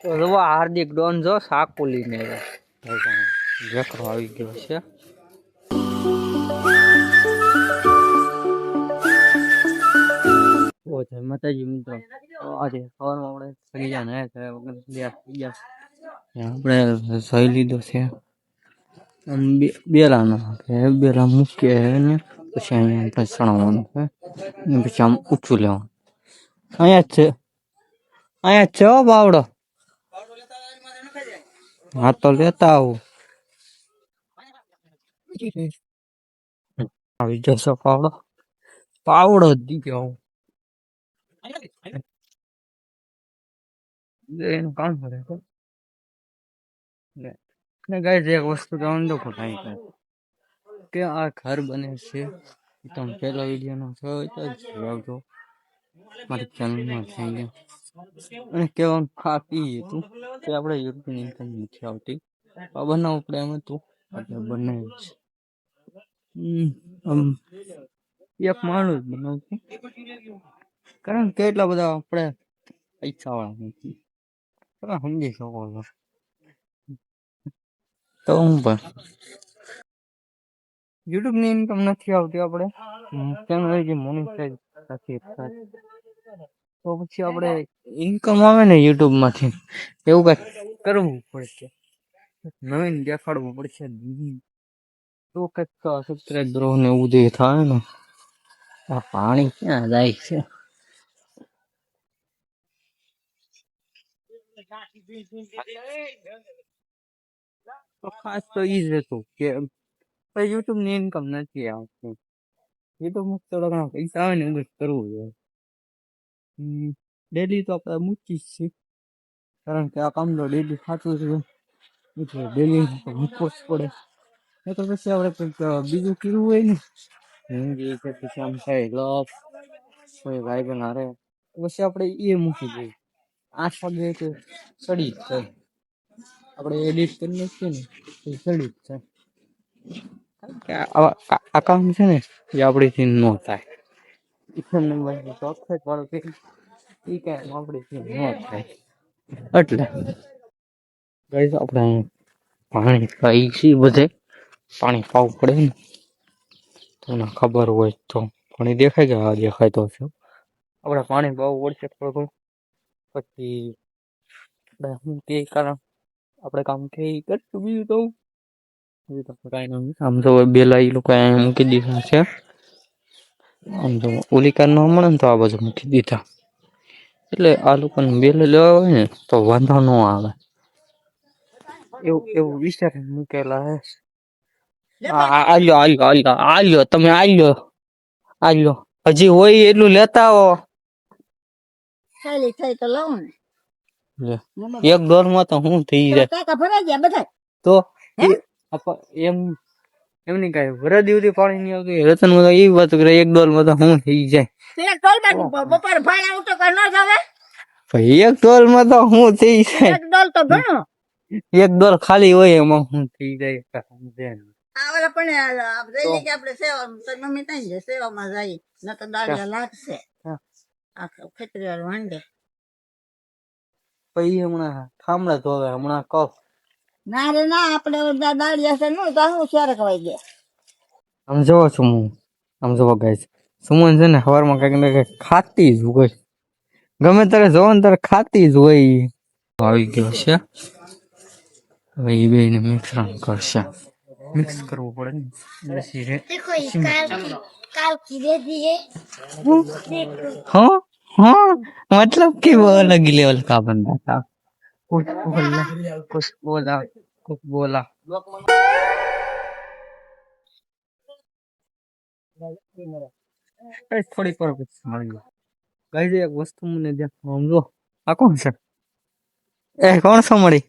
તો જો હાર્દિક ડોન જો સાકોલી ને જખરો આવી ગયો છે. ઓ જય માતાજી મિત્રો. આજે સવારમાં આપણે ફરી ગયા ને આપણે સહી લીધો છે બેલાનો બેલા મૂકીએ ને પછી અહીંયા ચણાવવાનું છે ને પછી આમ ઊંચું લેવાનું. અહીંયા જ છે, અહીંયા જ છે હો બાવડો. હા તો લેતા આવું. આવી જશો પાવડો, પાવડો જ દીધો એનું કામ કરે ને ગાઈસ. એક વસ્તુ કહેવાનું તો ખોટાઈ કે આ ઘર બને છે. તમે પહેલા વિડીયો નો જોયો તો આવજો મારી ચેનલમાં થઈ ગયા અને કહેવાનું ખાતી હતું કે આપણે યુટ્યુબ ઇન્કમ નથી આવતી, બનાવવું પડે એમ હતું એટલે બનાવ્યું છે. એક માણસ બનાવતું કારણ કે એટલા બધા આપણે પૈસા વાળા નથી, તમે સમજી શકો છો. તો હું પણ યુટ્યુબ ની ઇન્કમ નથી આવતી, આપણે ચેનલ જે મોનેટાઈઝ નથી તો પછી આપણે ઇન્કમ આવે ને યુટ્યુબ માંથી એવું કઈ કરવું પડશે, નવીન દેખાડવું પડશે તો કઈક સબસ્ક્રાઈબરો ને એવું જે થાય ને. આ પાણી ક્યાં જાય છે? તો ખાસ તો ઈ જ હતું કે યુટ્યુબ ની ઇન્કમ નથી આવતી. યુટ્યુબ માં થોડા ઘણા પૈસા આવે ને એવું કરવું જોઈએ. ડેલી તો આપણે મૂકી જ છીએ કારણ કે આ કામ તો ડેલી થતું છે, ડેલી મૂકવો જ પડે. એ તો પછી આપણે કંઈક બીજું કરવું હોય ને પછી આમ થાય લવ કોઈ ભાઈ બન હારે પછી આપણે એ મૂકી દઈએ. 8 વાગે તો ચડી જ જાય, આપણે એડિટ કરી નાખીએ ને એ ચડી જ જાય. આ કામ છે ને એ આપણીથી ન થાય. એ કાંઈ આપણીથી ન થાય એટલે ગાઈસ આપણે પાણી પાઈ છીએ, બધે પાણી પાવું પડે ને. તમને ખબર હોય તો પાણી દેખાય કે હા દેખાય તો છે. આપણે પાણી પાવું પડશે થોડું, પછી હું તે કારણ આપણે કામ કે કરશું. બીજું તો કઈ નહીં. આમ તો બેલા એ લોકો મૂકી દીધા છે. આમ તો ઓલી કાર ન મળે ને તો આ બાજુ મૂકી દીધા, એટલે આ લોકોને બેલ લેવા હોય ને તો વાંધો ન આવે એવું વિચાર મૂકેલા હે. આલ્યો તમે આલ્યો હજી હોય એટલું લેતા આવો. એક ડોલ માં તો હું થઈ જાય તો એમ એમની કઈ વરદી ઉધી પાણી નહીં આવતું. રતન માં એવી વાત કરે એક ડોલ માં તો હું થઈ જાય. એક ડોલ માં તો હું થઈ જાય. એક ડોલ ખાલી હોય એમાં હું થઈ જાય. પછી હમણાં થામડા ધોવે હમણાં કફ ના રે ના આપણે દાડિયા છે નું તો હું શેર કવાઈ ગયા. આમ જોવો છું હું, આમ જોવો ગાઈસ સુમન છે ને સવારમાં કઈક ને કઈક ખાતી જ હોય, ગમે ત્યારે જોવો ને ત્યારે ખાતી જ હોય. આવી ગયો છે હવે એ બે ને મિશ્રણ કરશે, મિક્સ કરવું પડે ને हाँ हाँ मतलब कि वो अलग लेवल का बंदा था. कुछ बोला થોડી પર મળી ગઈ. એક વસ્તુ મને દેખો સમજો, આ કોણ છે? એ કોણ છો મળી?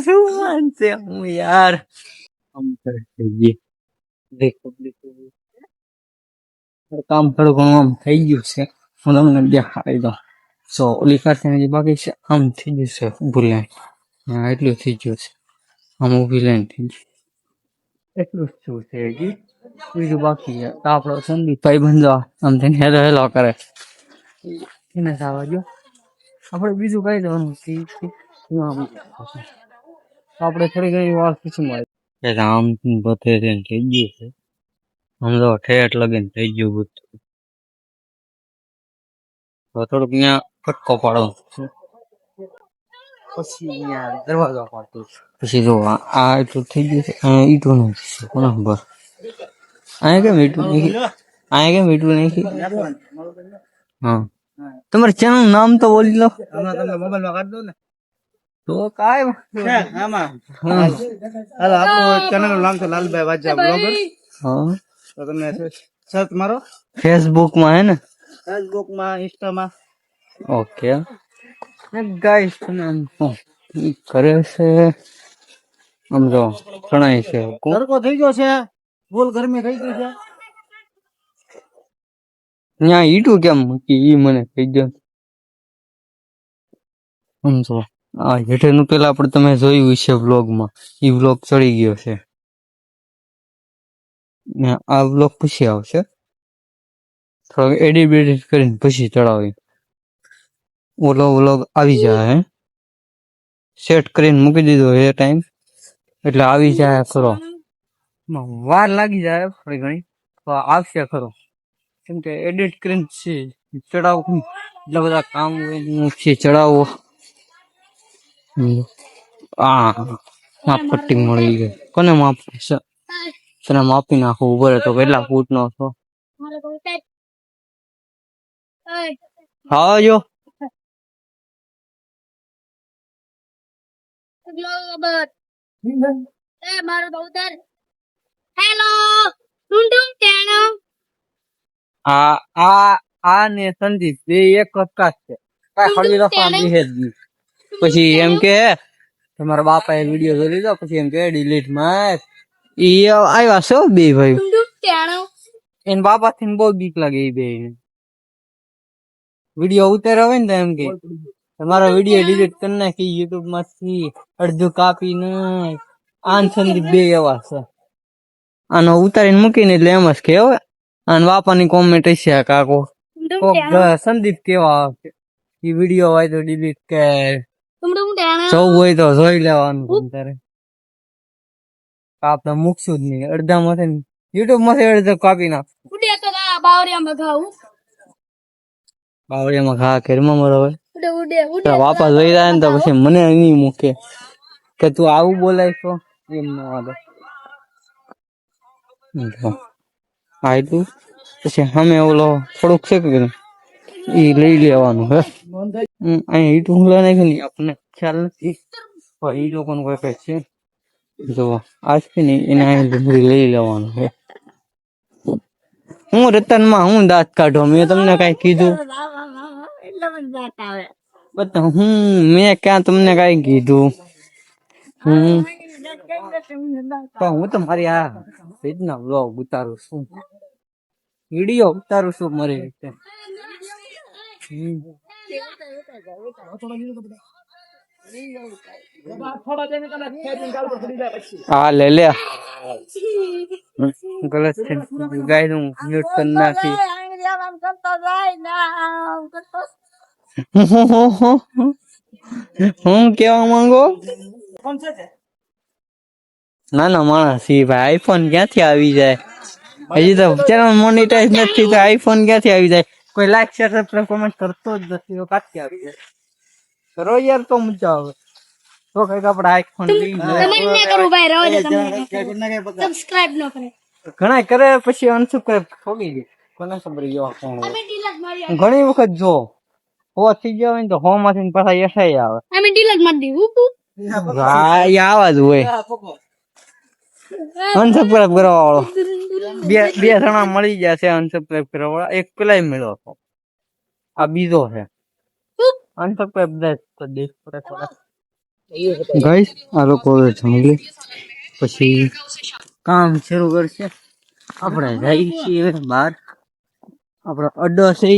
શું માનશે હું યાર કામ થોડું ઘણું આમ થઈ ગયું છે. હું તમને દેખાડી દઉં. સો ઓલી કારથી બાકી છે આમ થઈ ગયું છે ઊભું લાઈન. હા એટલું થઈ ગયું છે આમ ઊભી લાઈન થઈ ગઈ એટલું જ શું છે હજી બીજું બાકી છે. આપણો સંદીપભાઈ બંધો આમ થઈને હેલો હેલો કરે એને જવા દો. આપણે બીજું કઈ જવાનું આપણે થોડી ઘણી વાત પૂછું રામ બધે થઈ ગયું છે. સમજો ઠેઠ લગીને થઈ ગયું બધું. તો થોડુંક અહીંયા ફટકો પાડો પછી અહીંયા દરવાજો પાડતો પછી જો આ એટલું થઈ ગયું છે. ઈટું નથી કોના ખબર અહીંયા કેમ ઈટું નાખી અહીંયા કેમ ઈટું નાખી હા તમારે ચેનલ નું નામ તો બોલી લો મોબાઈલ માં કાઢ દો ને તો કાંઈ આમાં હાલો આપણું ચેનલ નું નામ છે લાલભાઈ વાજા બ્લોગર હા તો તમે સર્ચ મારો ફેસબુક માં હે ને ફેસબુક માં ઇન્સ્ટા માં ઓકે ગાઈસ તમે આમ કરે છે આમ જો ઘણાય છે તડકો થઈ ગયો છે ફૂલ ગરમી થઈ ગઈ છે ત્યાં ઈટું કેમ મૂકી ઈ મને કહી દો સમજો આ હેઠેનું પેલા આપણે તમે જોયું છે વ્લોગમાં ઈ વ્લોગ ચડી ગયો છે ને આ વ્લોગ પછી આવશે થોડોક એડિટ કરીને પછી ચડાવી ઓલો વ્લોગ આવી જાય સેટ કરીને મૂકી દીધો એ ટાઈમ એટલે આવી જાય ખરો વાર લાગી જાય થોડી ઘણી તો આવશે ખરો કેમ કે એડિટ કરીને ચડાવવું એટલા બધા કામ હોય ચડાવો માપ કટિંગ મળી ગઈ કોને માપ તને માપી નાખવું ઉભો તો કેટલા ફૂટ નો છો હા જો આ ને સંદીપ બે એક કટકા છે કઈ હળવી રખવાની છે પછી એમ કે તમારા બાપા એ વિડીયો જોઈ લીધો પછી એમ કે ડિલીટ માર ઈ આવ્યા છે બે ભાઈ એને બાપા થી બહુ બીક લાગે એ બે વિડીયો ઉતાર્યો હોય ને તો એમ કે તમારો વિડીયો ડિલીટ કરી નાખી યુટ્યુબ માંથી અડધું કાપી નાખ આન સંદીપ બે એવા છે આનો ઉતારીને મૂકીને એટલે એમ જ કે અને બાપાની કોમેન્ટ હશે કાકો સંદીપ કેવા એ વિડીયો હોય તો ડિલીટ કર જોવું હોય તો જોઈ લેવાનું તારે આપણે મૂકશું જ નહીં અડધા માંથી યુટ્યુબ માંથી અડધો કાપી નાખ બાવળિયામાં ઘા ઘરમાં મરો હોય બાપા જોઈ રહ્યા ને તો પછી મને નહીં મૂકે કે તું આવું બોલાય તો એમ ન વાદો હા તું પછી અમે ઓલો થોડુંક છે કે એ લઈ લેવાનું હે અહીંયા ઈટ હુમલા નાખે ને આપણને ખ્યાલ નથી એ લોકોનું કોઈ કઈ છે જો આજથી ને એને ડુંગળી લઈ લેવાનું હે હું રતનમાં હું દાંત કાઢો મેં તમને કઈ કીધું હું મેં ક્યાં તમને કઈ કીધું હું તો મારી આ રીતના વ્લોગ ઉતારું છું વિડીયો ઉતારું છું મારી રીતે હા લે લે ગલત છે ગાય નું મ્યુટ કરી નાખી હું કેવા માંગો ના ના માણસ ભાઈ આઈફોન ક્યાંથી આવી જાય હજી તો ચેનલ મોનિટાઈઝ નથી તો આઈફોન ક્યાંથી આવી જાય કોઈ લાઈક શેર સબસ્ક્રાઇબ કોમેન્ટ કરતો જ નથી કાંથી આવી જાય કરો યાર તો મજા આવે તો કઈક આપણે આઈફોન ઘણા કરે પછી અનસબસ્ક્રાઇબ થોડી ગઈ કોને ખબર ઘણી વખત જો હો થઈ ગયો હોય ને તો હો માંથી પાછા એસાઈ આવે આવા જ હોય અનસબસ્ક્રાઇબ કરવા વાળો બે જણા મળી ગયા છે અનસબસ્ક્રાઇબ કરવા વાળા એક પેલા મળ્યો હતો આ બીજો છે અનસબસ્ક્રાઇબ ગાઈસ આ લોકો જંગલી પછી કામ શરૂ કરશે આપણે જઈએ છીએ બહાર આપણો અડ્ડો છે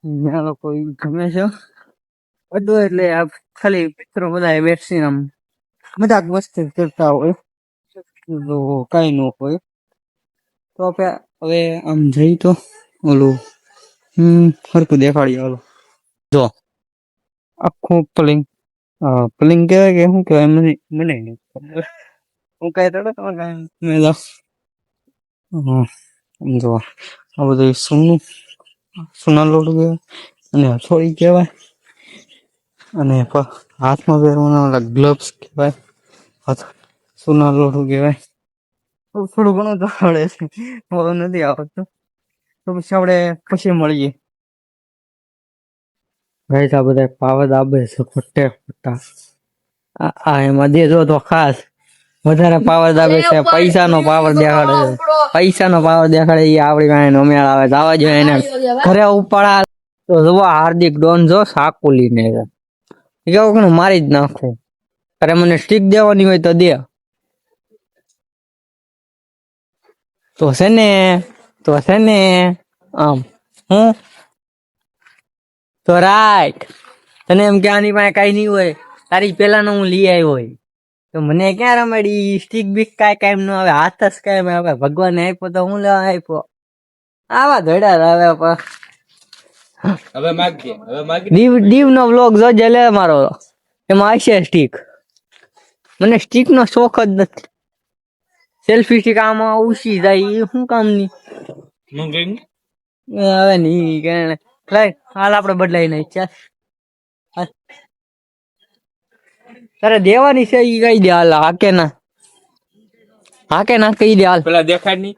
ત્યાં લોકો ગમે છે અડ્ડો એટલે ખાલી મિત્રો બધા બેસીને આમ મજાક મસ્તી કરતા હોય તો કઈ ન હોય તો હવે આમ જઈ તો ઓલું હરકું દેખાડી ઓલું જો આખું પ્લિંગ પ્લિંગ કહેવાય કે શું કહેવાય મને મને નહીં ખબર. હું કઈ તો તમે કઈ મેં જો આ બધું સોના લોટ કહેવાય અને હથોડી કહેવાય અને હાથમાં પહેરવાના ઓલા ગ્લવ્સ કહેવાય. સોના લોટ કહેવાય. થોડું ઘણું તો આવડે છે, બહુ નથી આવડતું. તો પછી આપણે પછી મળીએ. ગાઈસ આ બધા પાવર દાબે છે ખોટે ખોટા. આ એમાં દેજો તો ખાસ વધારે પાવર દાબે છે, પૈસાનો પાવર દેખાડે છે, પૈસાનો પાવર દેખાડે એ આપડી પાસે નમેળ આવે. જવા જોઈએ એને ઘરે ઉપાડા તો જોવા હાર્દિક ડોન જો સાકુલી ને કેવું કે મારી જ નાખું. અરે મને સ્ટીક દેવાની હોય તો દે. તો છે ને આમ હું તો રાઈટ તને એમ કે આની પાસે કઈ નહીં હોય, તારી પેલા હું લઈ આવ્યો હોય તો મને ક્યાં રમાડી સ્ટીક બીક કાંઈ કાયમ ન આવે, હાથ જ કાયમ આવે. ભગવાને આપ્યો તો હું લેવા આપ્યો. આવા ધડ્યા હવે દીવ નો વ્લોગ જોજે લે મારો, એમાં હશે સ્ટીક. મને સ્ટીક નો શોખ જ નથી. સેલ્ફી સ્ટીક આમાં ઉછી જાય એ શું કામની હવે નહીં કે હાલ આપડે બદલાઈ નહીં. ચાલ તારે દેવાની છે ઈ કઈ દે. હાલ હાકે ના કહી દે. હાલ પેલા દેખાડ ની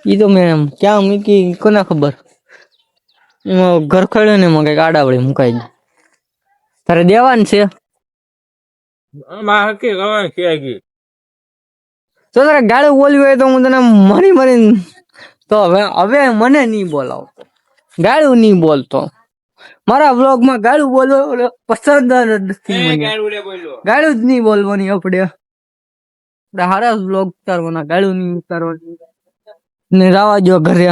ઈ તો મેં ક્યાં મૂકી કોને ખબર. ઘર ખડે ને એમાં કઈક આડાવડે મુકાઈ દે. તારે દેવાની છે તો તારે ગાળું બોલવી હોય તો હું તને મરી તો હવે મને નહીં બોલાવતો, ગાળું નહીં બોલતો. મારા વ્લોગ માં ગાળું બોલવો પસંદ નથી. ગાળું જ નહીં બોલવાની. આપણે હારા વ્લોગ ઉતારવાના, ગાળું નહીં ઉતારવાની. ને રાવા જો ઘરે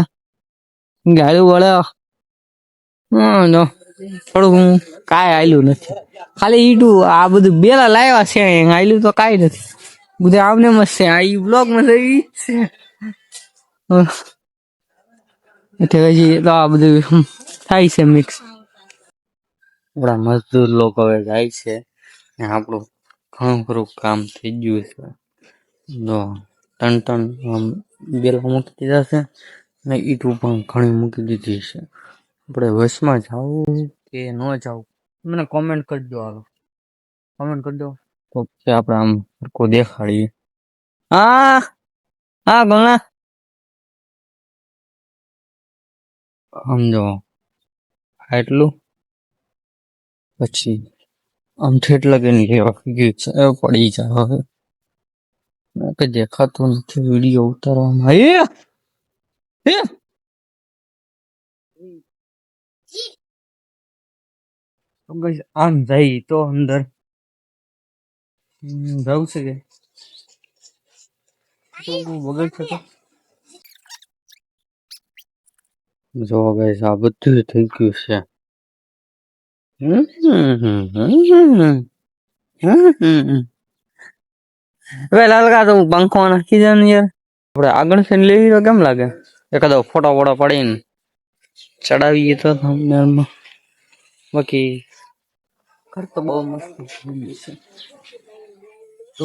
ગાળું વળે થોડું કાંઈ આયલું નથી. ખાલી ઈટું આ બધું બેલા લાવ્યા છે, આયલું તો કાંઈ નથી. બધું આમને મસ્ત છે. આ ઈ વ્લોગ માં ઈ છે એટલે હજી તો આ બધું થાય છે મિક્સ. આપણા મજદૂર લોકો હવે જાય છે ને આપણું ઘણું ખરું કામ થઈ ગયું છે. જો ટન બેલા મૂકી દીધા છે ને ઈટું પણ ઘણી મૂકી દીધી છે. આપણે વચમાં જવું કે ન જવું મને કોમેન્ટ કરજો. હાલો કોમેન્ટ કરજો તો આપણે આમ સરખો દેખાડીએ. હા ગણા સમજો એટલું પછી આમ ઠેઠ લગીને લેવા ગયું છે. પડી જાય હવે કે દેખાતું નથી વિડીયો ઉતારવામાં. આમ જાય તો અંદર જવું છે કે વગર છે તો જો ગાઈસ આ બધું થઈ ગયું છે. હવે લાલકા તો પંખો નાખી દે ને યાર. આપણે આગળ છે લેવી તો કેમ લાગે? એકાદો ફોટો વોટો પડીને ચડાવીએ તો થંબનેલમાં. બાકી ઘર તો બહુ મસ્ત છે. તો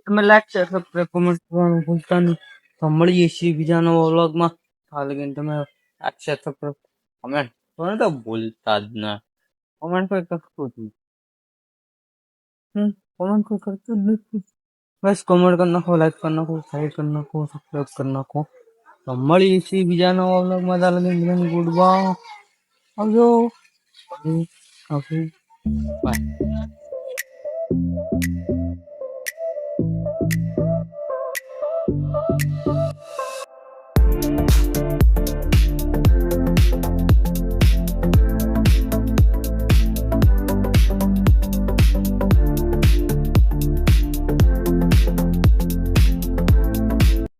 તમે લાઈક શેર સબસ્ક્રાઇબ કોમેન્ટ કરવાનું ભૂલતા નહીં. તો મળીએ છીએ બીજા નવા વ્લોગમાં. હાલ લગીને તમે લાઈક શેર સબસ્ક્રાઇબ કોમેન્ટ તો ભૂલતા જ ના. કોમેન્ટ કોઈ કરતું જ નહીં. કોમેન્ટ કોઈ કરતું જ નથી. બસ કોમેન્ટ કરી નાખો, લાઈક કરી નાખો, શેર કરી નાખો, સબસ્ક્રાઇબ કરી નાખો. તો મળીએ છીએ બીજા નવા વ્લોગમાં. હાલ લગીને ગુડ બાય. આવજો. બાય.